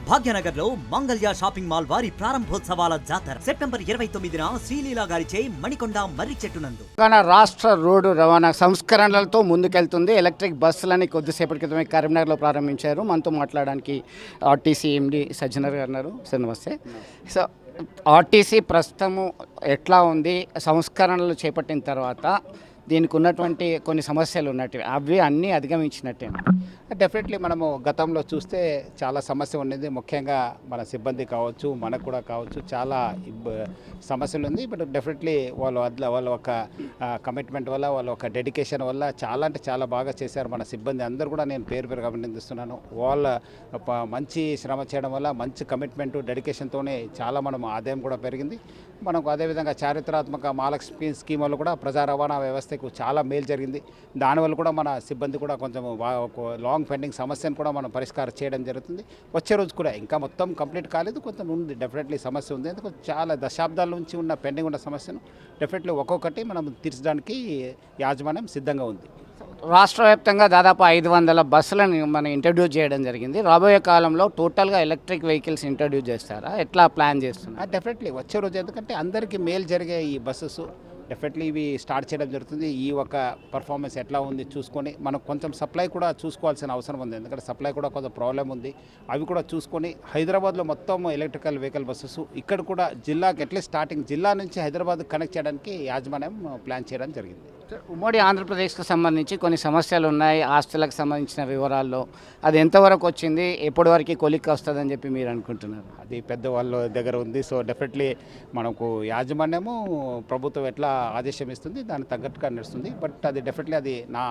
భాగ్యనగర్ లో Mangalya shopping mall వారి ప్రారంభోత్సవాల జాతర సెప్టెంబర్ 29న శ్రీలీలా గారిచే మణికొండ మర్రి చెట్టు నందు. రాష్ట్ర రోడ్డు రవాణా సంస్కరణలతో ముందుకెళ్తుంది. ఎలక్ట్రిక్ బస్సులని కొద్దిసేపటి క్రితమే కరీంనగర్లో ప్రారంభించారు. మనతో మాట్లాడడానికి ఆర్టీసీ ఎండి సజ్జనర్ గారు ఉన్నారు. సార్ నమస్తే. సో ఆర్టీసీ ప్రస్తుతము ఎట్లా ఉంది? సంస్కరణలు చేపట్టిన తర్వాత దీనికి ఉన్నటువంటి కొన్ని సమస్యలు ఉన్నట్టు అవి అన్నీ అధిగమించినట్టే. డెఫినెట్లీ మనము గతంలో చూస్తే చాలా సమస్య ఉండేది. ముఖ్యంగా మన సిబ్బంది కావచ్చు, మనకు కూడా కావచ్చు, చాలా సమస్యలు ఉంది. బట్ డెఫినెట్లీ వాళ్ళ ఒక కమిట్మెంట్ వల్ల, వాళ్ళ ఒక డెడికేషన్ వల్ల చాలా అంటే చాలా బాగా చేశారు మన సిబ్బంది అందరూ కూడా. నేను పేరు అభినందిస్తున్నాను. వాళ్ళ మంచి శ్రమ చేయడం వల్ల, మంచి కమిట్మెంట్ డెడికేషన్తోనే చాలా మనం ఆదాయం కూడా పెరిగింది. మనకు అదేవిధంగా చారిత్రాత్మక మహాలక్ష్మి స్కీమ్ వల్ల కూడా ప్రజా రవాణా వ్యవస్థకు చాలా మేలు జరిగింది. దానివల్ల కూడా మన సిబ్బంది కూడా కొంచెం లాంగ్ పెండింగ్ సమస్యను కూడా మనం పరిష్కారం చేయడం జరుగుతుంది. వచ్చే రోజు కూడా ఇంకా మొత్తం కంప్లీట్ కాలేదు, కొంత ఉంది, డెఫినెట్లీ సమస్య ఉంది. ఎందుకంటే చాలా దశాబ్దాల నుంచి ఉన్న పెండింగ్ ఉన్న సమస్యను డెఫినెట్లీ ఒక్కొక్కటి మనం తీర్చడానికి యాజమాన్యం సిద్ధంగా ఉంది. రాష్ట్ర వ్యాప్తంగా దాదాపు 500 బస్సులను మనం ఇంట్రడ్యూస్ చేయడం జరిగింది. రాబోయే కాలంలో టోటల్గా ఎలక్ట్రిక్ వెహికల్స్ ఇంట్రడ్యూస్ చేస్తారా? ఎట్లా ప్లాన్ చేస్తున్నారు? డెఫినెట్లీ వచ్చే రోజు, ఎందుకంటే అందరికీ మేలు జరిగే ఈ బస్సెస్ డెఫినెట్లీ ఇవి స్టార్ట్ చేయడం జరుగుతుంది. ఈ ఒక పర్ఫార్మెన్స్ ఎట్లా ఉంది చూసుకొని మనం కొంచెం సప్లై కూడా చూసుకోవాల్సిన అవసరం ఉంది. ఎందుకంటే సప్లై కూడా కొంచెం ప్రాబ్లం ఉంది. అవి కూడా చూసుకొని హైదరాబాద్లో మొత్తం ఎలక్ట్రికల్ వెహికల్ బస్సెస్ ఇక్కడ కూడా జిల్లాకి అట్లీస్ట్ స్టార్టింగ్ జిల్లా నుంచి హైదరాబాద్ కనెక్ట్ చేయడానికి యాజమాన్యం ప్లాన్ చేయడం జరిగింది. ఉమ్మడి ఆంధ్రప్రదేశ్కి సంబంధించి కొన్ని సమస్యలు ఉన్నాయి. ఆస్తులకు సంబంధించిన వివరాల్లో అది ఎంతవరకు వచ్చింది, ఎప్పటి వరకు కొలిక్కి వస్తుందని చెప్పి మీరు అనుకుంటున్నారు? అది పెద్దవాళ్ళ దగ్గర ఉంది. సో డెఫినెట్లీ మనకు యాజమాన్యము ప్రభుత్వం ఎట్లా ఆదేశం ఇస్తుంది దానికి తగ్గట్టుగా నడుస్తుంది. బట్ అది డెఫినెట్లీ అది నా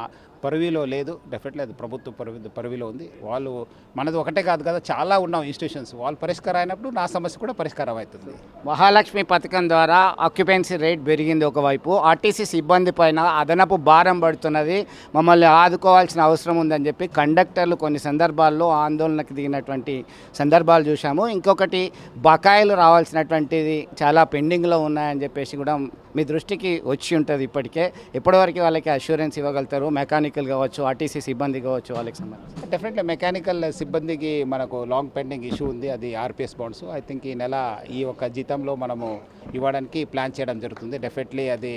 పరివిలో లేదు. డెఫినెట్లీ అది ప్రభుత్వ పరివిలో ఉంది. వాళ్ళు మనది ఒకటే కాదు కదా, చాలా ఉన్నాం ఇన్స్టిట్యూషన్స్. వాళ్ళు పరిష్కారం అయినప్పుడు నా సమస్య కూడా పరిష్కారం అవుతుంది. మహాలక్ష్మి పథకం ద్వారా ఆక్యుపెన్సీ రేట్ పెరిగింది ఒకవైపు, ఆర్టీసీ సిబ్బంది పైన అదనపు భారం పడుతున్నది, మమ్మల్ని ఆదుకోవాల్సిన అవసరం ఉందని చెప్పి కండక్టర్లు కొన్ని సందర్భాల్లో ఆందోళనకు దిగినటువంటి సందర్భాలు చూసాము. ఇంకొకటి బకాయిలు రావాల్సినటువంటిది చాలా పెండింగ్లో ఉన్నాయని చెప్పేసి కూడా మీ దృష్టికి వచ్చి ఉంటుంది. ఇప్పటికే ఎప్పటివరకు వాళ్ళకి అష్యూరెన్స్ ఇవ్వగలుగుతారు? మెకానికల్ కావచ్చు, ఆర్టీసీ సిబ్బంది కావచ్చు, వాళ్ళకి సంబంధించి డెఫినెట్లీ మెకానికల్ సిబ్బందికి మనకు లాంగ్ పెండింగ్ ఇష్యూ ఉంది. అది ఆర్పిఎస్ బాండ్స్. ఐ థింక్ ఈ నెల ఈ ఒక జీతంలో మనము ఇవ్వడానికి ప్లాన్ చేయడం జరుగుతుంది. డెఫినెట్లీ అది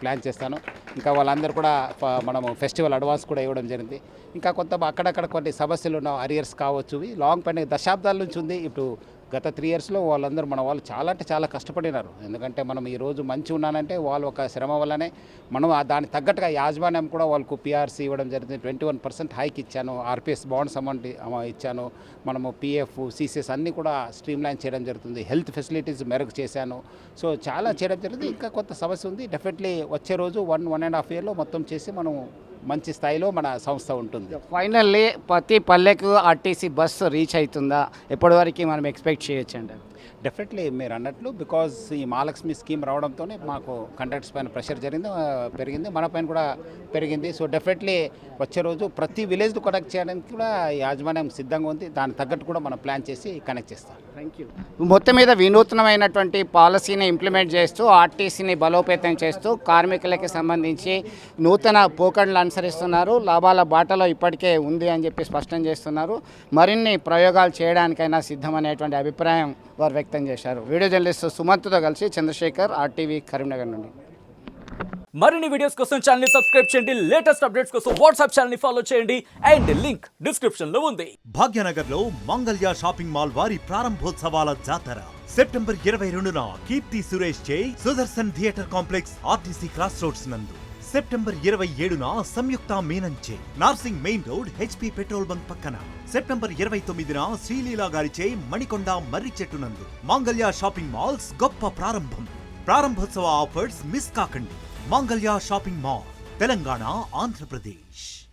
ప్లాన్ చేస్తాను. ఇంకా వాళ్ళందరూ కూడా మనము ఫెస్టివల్ అడ్వాన్స్ కూడా ఇవ్వడం జరిగింది. ఇంకా కొంత అక్కడక్కడ కొన్ని సమస్యలు ఉన్న అరియర్స్ కావచ్చు, లాంగ్ పెండింగ్ దశాబ్దాల నుంచి ఉంది. ఇప్పుడు గత 3 yearsలో వాళ్ళందరూ మన వాళ్ళు చాలా అంటే చాలా కష్టపడినారు. ఎందుకంటే మనం ఈరోజు మంచి ఉన్నానంటే వాళ్ళు ఒక శ్రమ వల్లనే. మనం దానికి తగ్గట్టుగా యాజమాన్యం కూడా వాళ్ళకు పిఆర్సీ ఇవ్వడం జరిగింది. 21% హైక్ ఇచ్చాను. ఆర్పిఎస్ బాండ్స్ అమౌంట్ ఇచ్చాను. మనము పిఎఫ్, సిసిఎస్ అన్నీ కూడా స్ట్రీమ్లైన్ చేయడం జరుగుతుంది. హెల్త్ ఫెసిలిటీస్ మెరుగు చేశాను. సో చాలా చేయడం జరిగింది. ఇంకా కొంత సమస్య ఉంది. డెఫినెట్లీ వచ్చే రోజు 1.5 yearలో మొత్తం చేసి మనం మంచి స్థాయిలో మన సంస్థ ఉంటుంది. ఫైనల్లీ ప్రతి పల్లెకు ఆర్టీసీ బస్సు రీచ్ అవుతుందా? ఎప్పటివరకు మనం ఎక్స్పెక్ట్ చేయొచ్చు అండి? డెఫినెట్లీ మీరు అన్నట్లు బికాజ్ ఈ మహాలక్ష్మి స్కీమ్ రావడంతోనే మాకు కండక్టర్స్ పైన ప్రెషర్ పెరిగింది, మన పైన కూడా పెరిగింది. సో డెఫినెట్లీ వచ్చే రోజు ప్రతి విలేజ్ కనెక్ట్ చేయడానికి కూడా యాజమాన్యం సిద్ధంగా ఉంది. దానికి తగ్గట్టు కూడా మనం ప్లాన్ చేసి కనెక్ట్ చేస్తాం. Thank you. మొత్తం మీద వినూత్నమైనటువంటి పాలసీని ఇంప్లిమెంట్ చేస్తూ ఆర్టీసీని బలోపేతం చేస్తూ కార్మికులకి సంబంధించి నూతన పోకడలు అనుసరిస్తున్నారు. లాభాల బాటలో ఇప్పటికే ఉంది అని చెప్పి స్పష్టం చేస్తున్నారు. మరిన్ని ప్రయోగాలు చేయడానికైనా సిద్ధమనేటువంటి అభిప్రాయం వారు వ్యక్తం చేశారు. వీడియో జర్నలిస్ట్ సుమంత్తో కలిసి చంద్రశేఖర్, ఆర్టీవీ, కరీంనగర్ నుండి. మరిన్ని వీడియోస్ కోసం ఛానల్ ని సబ్స్క్రైబ్ చేయండి. లేటెస్ట్ అప్డేట్స్ కోసం వాట్సాప్ ఛానల్ ని ఫాలో చేయండి. అండ్ లింక్ డిస్క్రిప్షన్ లో ఉంది. భాగ్యనగర్ లో మంగళ్య షాపింగ్ మాల్ వారి ప్రారంభోత్సవాల జాతర సెప్టెంబర్ 22న కీర్తి సురేష్ చే Sudarshan theatre complex, RTC cross roads నందు. సెప్టెంబర్ 27న సంయుక్త మీనంచే Narsing main road, HP petrol bunk పక్కన. సెప్టెంబర్ 29న శ్రీలీలా గారిచే మణికొండ మర్రి చెట్టు నందు. మంగళ్య షాపింగ్ మాల్స్ గొప్ప ప్రారంభం. ప్రారంభోత్సవ ఆఫర్స్ మిస్ కాకండి. Mangalya shopping mall, Telangana, Andhra Pradesh.